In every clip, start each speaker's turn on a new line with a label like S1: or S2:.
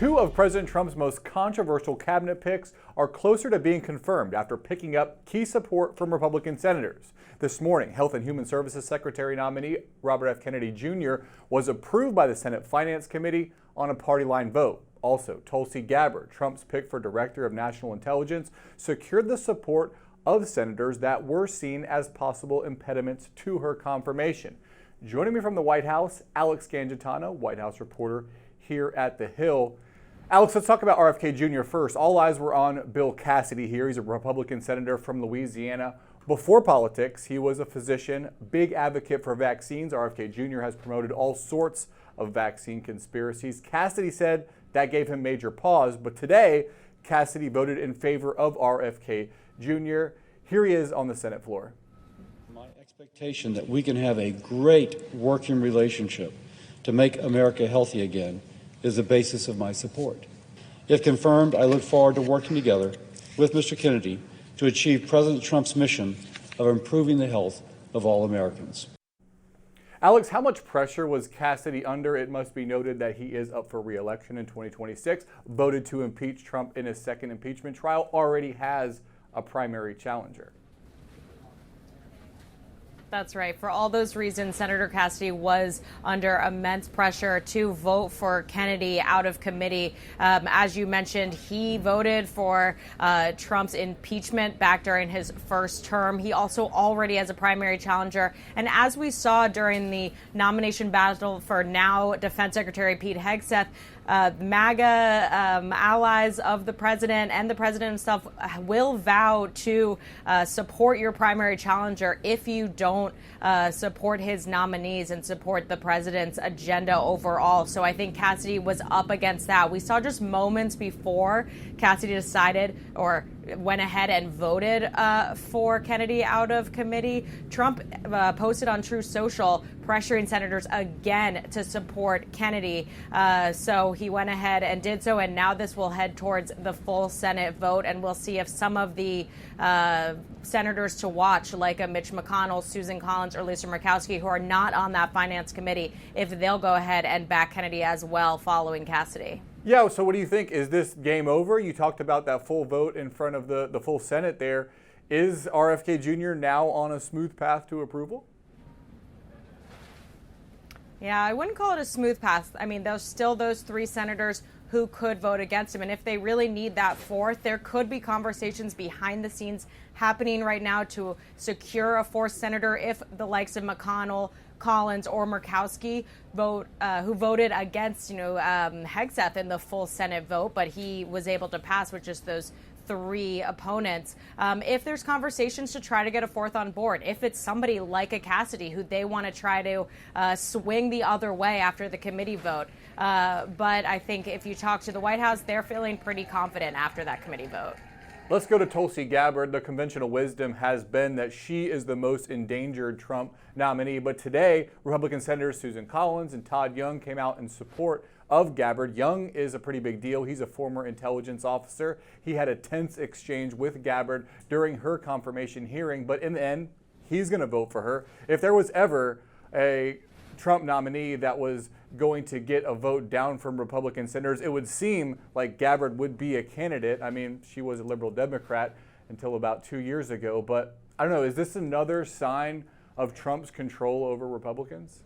S1: Two of President Trump's most controversial cabinet picks are closer to being confirmed after picking up key support from Republican senators. This morning, Health and Human Services Secretary nominee Robert F. Kennedy Jr. was approved by the Senate Finance Committee on a party line vote. Also, Tulsi Gabbard, Trump's pick for Director of National Intelligence, secured the support of senators that were seen as possible impediments to her confirmation. Joining me from the White House, Alex Gangitano, White House reporter here at The Hill. Alex, let's talk about RFK Jr. first. All eyes were on Bill Cassidy here. He's a Republican senator from Louisiana. Before politics, he was a physician, big advocate for vaccines. RFK Jr. has promoted all sorts of vaccine conspiracies. Cassidy said that gave him major pause, but today, Cassidy voted in favor of RFK Jr. Here he is on the Senate floor.
S2: My expectation that we can have a great working relationship to make America healthy again is the basis of my support. If confirmed, I look forward to working together with Mr. Kennedy to achieve President Trump's mission of improving the health of all Americans.
S1: Alex, how much pressure was Cassidy under? It must be noted that he is up for re-election in 2026, voted to impeach Trump in his second impeachment trial, already has a primary challenger.
S3: That's right. For all those reasons, Senator Cassidy was under immense pressure to vote for Kennedy out of committee. As you mentioned, he voted for Trump's impeachment back during his first term. He also already has a primary challenger. And as we saw during the nomination battle for now Defense Secretary Pete Hegseth, MAGA allies of the president and the president himself will vow to support your primary challenger if you don't support his nominees and support the president's agenda overall. So I think Cassidy was up against that. We saw just moments before Cassidy decided or went ahead and voted for Kennedy out of committee. Trump posted on Truth Social pressuring senators again to support Kennedy. So he went ahead and did so, and now this will head towards the full Senate vote, and we'll see if some of the senators to watch, like a Mitch McConnell, Susan Collins, or Lisa Murkowski, who are not on that finance committee, if they'll go ahead and back Kennedy as well following Cassidy.
S1: Yeah, so what do you think? Is this game over? You talked about that full vote in front of the full Senate there. Is RFK Jr. now on a smooth path to approval?
S3: Yeah, I wouldn't call it a smooth path. I mean, there's still those three senators who could vote against him. And if they really need that fourth, there could be conversations behind the scenes happening right now to secure a fourth senator if the likes of McConnell, Collins, or Murkowski vote, who voted against, Hegseth in the full Senate vote, but he was able to pass with just those three opponents. If there's conversations to try to get a fourth on board, if it's somebody like a Cassidy who they want to try to swing the other way after the committee vote. But I think if you talk to the White House, they're feeling pretty confident after that committee vote.
S1: Let's go to Tulsi Gabbard. The conventional wisdom has been that she is the most endangered Trump nominee. But today, Republican Senators Susan Collins and Todd Young came out in support of Gabbard. Young is a pretty big deal. He's a former intelligence officer. He had a tense exchange with Gabbard during her confirmation hearing. But in the end, he's going to vote for her. If there was ever a Trump nominee that was going to get a vote down from Republican senators, it would seem like Gabbard would be a candidate. I mean, she was a liberal Democrat until about 2 years ago. But I don't know, is this another sign of Trump's control over Republicans?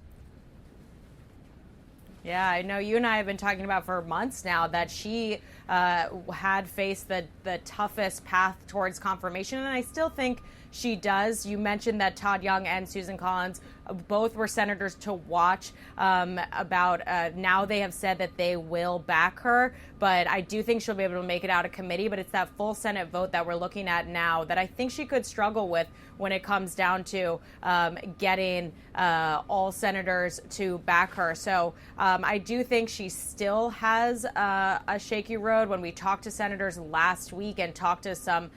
S3: Yeah, I know you and I have been talking about for months now that she had faced the toughest path towards confirmation, and I still think she does. You mentioned that Todd Young and Susan Collins both were senators to watch now they have said that they will back her, but I do think she'll be able to make it out of committee. But it's that full Senate vote that we're looking at now that I think she could struggle with when it comes down to getting all senators to back her. So I do think she still has a shaky road. When we talked to senators last week and talked to some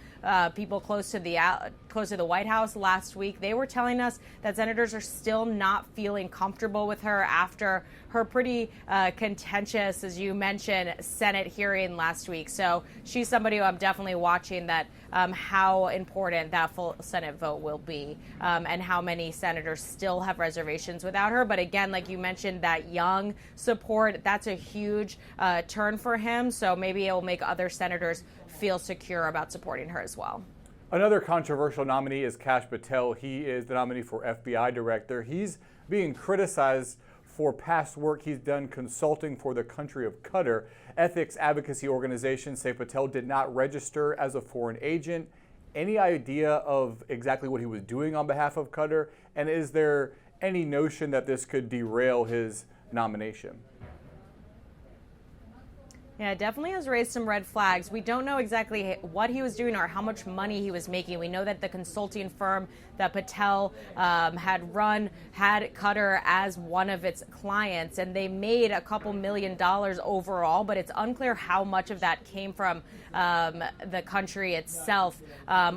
S3: people close to the White House last week, they were telling us that senators are still not feeling comfortable with her after her pretty contentious, as you mentioned, Senate hearing last week. So she's somebody who I'm definitely watching that how important that full Senate vote will be, and how many senators still have reservations without her. But again, like you mentioned, that young support, that's a huge turn for him. So maybe it will make other senators feel secure about supporting her as well.
S1: Another controversial nominee is Kash Patel. He is the nominee for FBI director. He's being criticized for past work he's done consulting for the country of Qatar. Ethics advocacy organizations say Patel did not register as a foreign agent. Any idea of exactly what he was doing on behalf of Qatar? And is there any notion that this could derail his nomination?
S3: Yeah, it definitely has raised some red flags. We don't know exactly what he was doing or how much money he was making. We know that the consulting firm that Patel had run had Qatar as one of its clients, and they made a couple $1 million overall, but it's unclear how much of that came from the country itself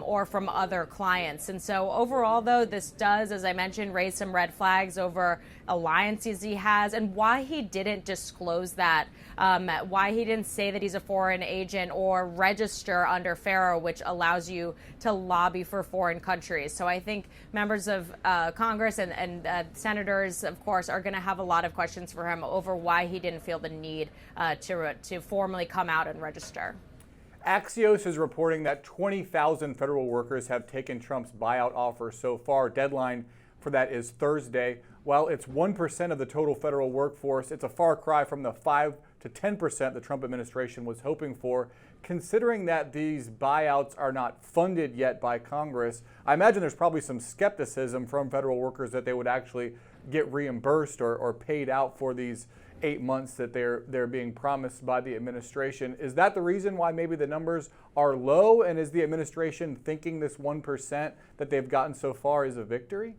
S3: or from other clients. And so overall, though, this does, as I mentioned, raise some red flags over alliances he has and why he didn't disclose that, why he didn't say that he's a foreign agent or register under FARA, which allows you to lobby for foreign countries. So I think members of Congress and senators, of course, are going to have a lot of questions for him over why he didn't feel the need to formally come out and register.
S1: Axios is reporting that 20,000 federal workers have taken Trump's buyout offer so far. Deadline for that is Thursday. While it's 1% of the total federal workforce, it's a far cry from the 5 to 10% the Trump administration was hoping for. Considering that these buyouts are not funded yet by Congress, I imagine there's probably some skepticism from federal workers that they would actually get reimbursed or paid out for these 8 months that they're being promised by the administration. Is that the reason why maybe the numbers are low? And is the administration thinking this 1% that they've gotten so far is a victory?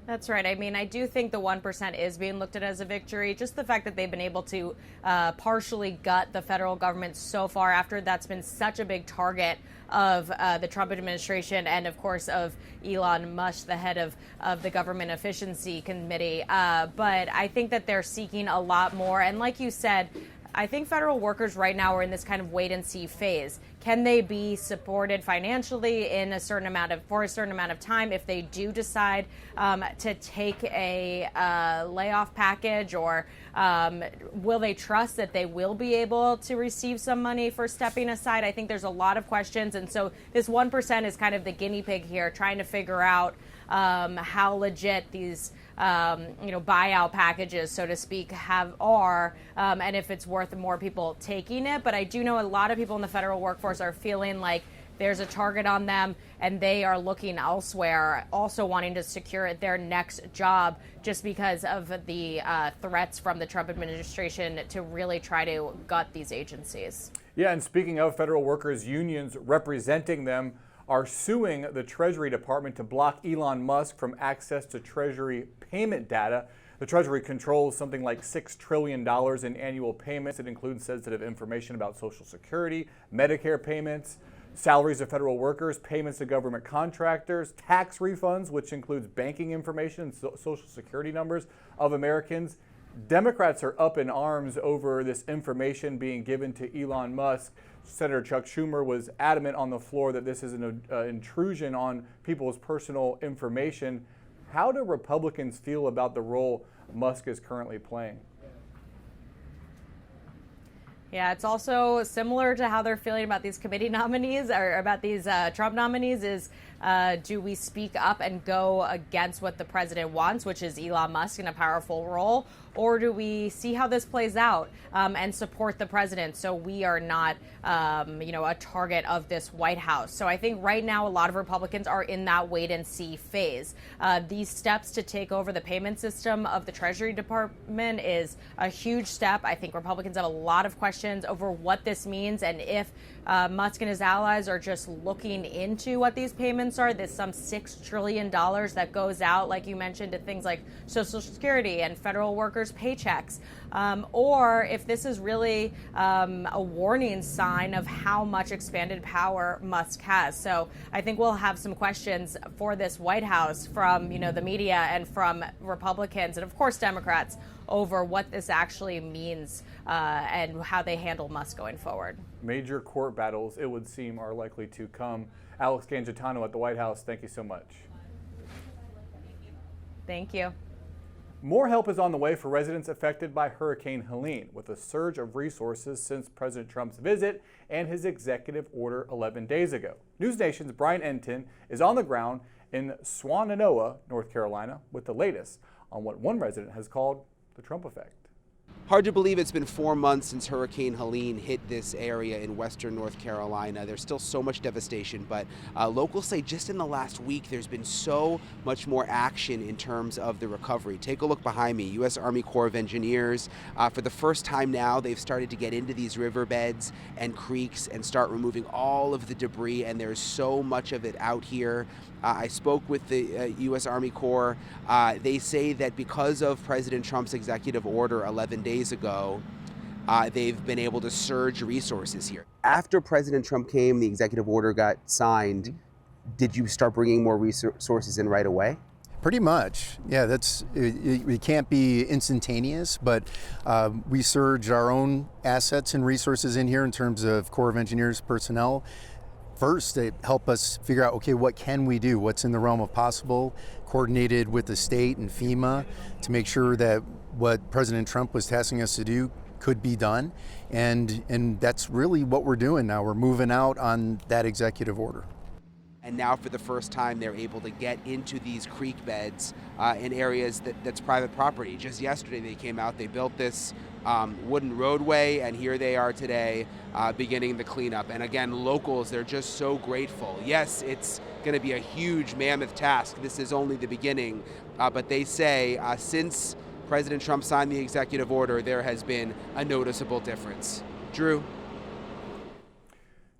S3: That's right. I mean, I do think the 1% is being looked at as a victory. Just the fact that they've been able to partially gut the federal government so far after that's been such a big target of the Trump administration and, of course, of Elon Musk, the head of the Government Efficiency Committee. But I think that they're seeking a lot more. And like you said, I think federal workers right now are in this kind of wait and see phase. Can they be supported financially in for a certain amount of time if they do decide to take a layoff package, or will they trust that they will be able to receive some money for stepping aside? I think there's a lot of questions, and so this 1% is kind of the guinea pig here, trying to figure out how legit these buyout packages, so to speak, are, and if it's worth more people taking it. But I do know a lot of people in the federal workforce are feeling like there's a target on them and they are looking elsewhere, also wanting to secure their next job just because of the threats from the Trump administration to really try to gut these agencies. Yeah, and speaking of federal workers, unions representing them are suing the Treasury Department to block Elon Musk from access to Treasury payment data. The Treasury controls something like $6 trillion in annual payments. It includes sensitive information about Social Security, Medicare payments, salaries of federal workers, payments to government contractors, tax refunds, which includes banking information and Social Security numbers of Americans. Democrats are up in arms over this information being given to Elon Musk. Senator Chuck Schumer was adamant on the floor that this is an intrusion on people's personal information. How do Republicans feel about the role Musk is currently playing? Yeah, it's also similar to how they're feeling about these committee nominees or about these Trump nominees is, do we speak up and go against what the president wants, which is Elon Musk in a powerful role, or do we see how this plays out and support the president so we are not, a target of this White House? So I think right now a lot of Republicans are in that wait and see phase. These steps to take over the payment system of the Treasury Department is a huge step. I think Republicans have a lot of questions over what this means and if Musk and his allies are just looking into what these payments payments are. There's some $6 trillion that goes out, like you mentioned, to things like Social Security and federal workers' paychecks, or if this is really a warning sign of how much expanded power Musk has. So I think we'll have some questions for this White House from, the media and from Republicans and, of course, Democrats over what this actually means and how they handle Musk going forward.
S1: Major court battles, it would seem, are likely to come. Alex Gangitano at the White House, thank you so much.
S3: Thank you.
S1: More help is on the way for residents affected by Hurricane Helene, with a surge of resources since President Trump's visit and his executive order 11 days ago. Newsnation's Brian Entin is on the ground in Swannanoa, North Carolina, with the latest on what one resident has called the Trump effect.
S4: Hard to believe it's been 4 months since Hurricane Helene hit this area in western North Carolina. There's still so much devastation, but locals say just in the last week there's been so much more action in terms of the recovery. Take a look behind me. U.S. Army Corps of Engineers, for the first time now, they've started to get into these riverbeds and creeks and start removing all of the debris, and there's so much of it out here. I spoke with the U.S. Army Corps. They say that because of President Trump's executive order 11 days ago, they've been able to surge resources here. After President Trump came, the executive order got signed, did you start bringing more resources in right away?
S5: Pretty much, yeah. It can't be instantaneous, but we surged our own assets and resources in here in terms of Corps of Engineers personnel. First, they help us figure out, okay, what can we do? What's in the realm of possible? Coordinated with the state and FEMA to make sure that what President Trump was tasking us to do could be done. And that's really what we're doing now. We're moving out on that executive order.
S4: And now for the first time, they're able to get into these creek beds in areas that's private property. Just yesterday, they came out, they built this wooden roadway, and here they are today beginning the cleanup. And again, locals, they're just so grateful. Yes, it's going to be a huge mammoth task. This is only the beginning. But they say since President Trump signed the executive order, there has been a noticeable difference. Drew?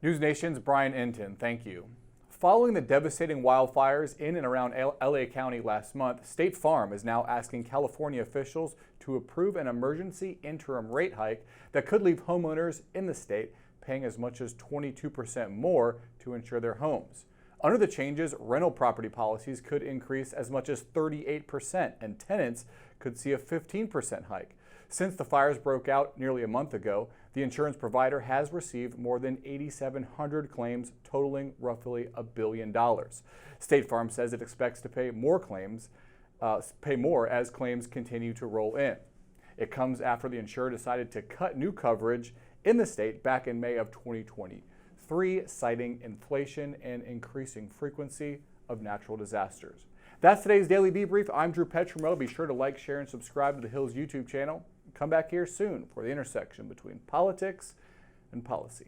S1: Newsnation's Brian Entin, thank you. Following the devastating wildfires in and around LA County last month, State Farm is now asking California officials to approve an emergency interim rate hike that could leave homeowners in the state paying as much as 22% more to insure their homes. Under the changes, rental property policies could increase as much as 38%, and tenants could see a 15% hike. Since the fires broke out nearly a month ago, the insurance provider has received more than 8,700 claims totaling roughly $1 billion. State Farm says it expects to pay more as claims continue to roll in. It comes after the insurer decided to cut new coverage in the state back in May of 2023, citing inflation and increasing frequency of natural disasters. That's today's Daily Debrief. I'm Drew Petrimoulx. Be sure to like, share, and subscribe to the Hills YouTube channel. Come back here soon for the intersection between politics and policy.